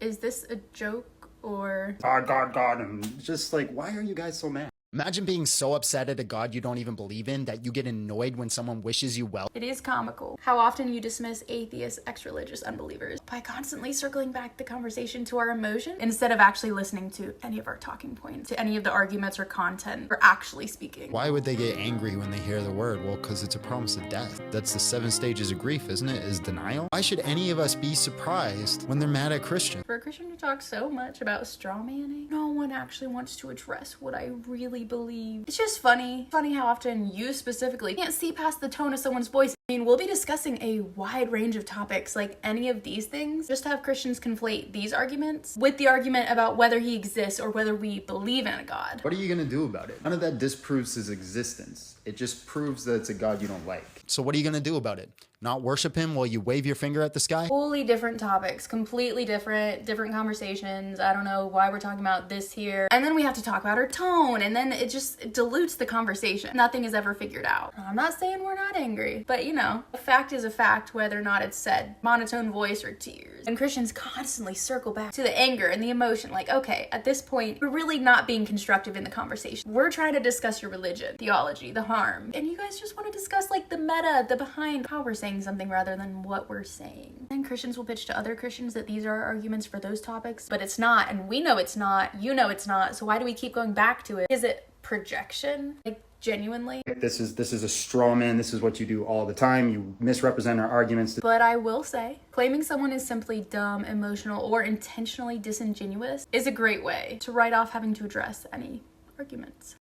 is this a joke or... God, and just like, why are you guys so mad? Imagine being so upset at a God you don't even believe in that you get annoyed when someone wishes you well. It is comical how often you dismiss atheists, ex-religious unbelievers by constantly circling back the conversation to our emotion instead of actually listening to any of our talking points, to any of the arguments or content we're actually speaking. Why would they get angry when they hear the word? Well, because it's a promise of death. That's the 7 stages of grief, isn't it? Is denial. Why should any of us be surprised when they're mad at Christians? For a Christian to talk so much about straw manning, no one actually wants to address what I really believe. It's just funny how often you specifically can't see past the tone of someone's voice. I mean, we'll be discussing a wide range of topics like any of these things. Just to have Christians conflate these arguments with the argument about whether he exists or whether we believe in a God. What are you gonna do about it? None of that disproves his existence. It just proves that it's a God you don't like. So what are you going to do about it? Not worship him while you wave your finger at the sky? Totally different topics, completely different conversations. I don't know why we're talking about this here. And then we have to talk about our tone, and then it dilutes the conversation. Nothing is ever figured out. I'm not saying we're not angry, but you know, a fact is a fact whether or not it's said. Monotone voice or tears. And Christians constantly circle back to the anger and the emotion. Like, okay, at this point, we're really not being constructive in the conversation. We're trying to discuss your religion, theology, the harm. And you guys just want to discuss like the meta, the behind, how we're saying something rather than what we're saying. And Christians will pitch to other Christians that these are our arguments for those topics, but it's not, and we know it's not, you know it's not, so why do we keep going back to it? Is it projection? Like, genuinely? This is a straw man. This is what you do all the time. You misrepresent our arguments. But I will say, claiming someone is simply dumb, emotional, or intentionally disingenuous is a great way to write off having to address any arguments.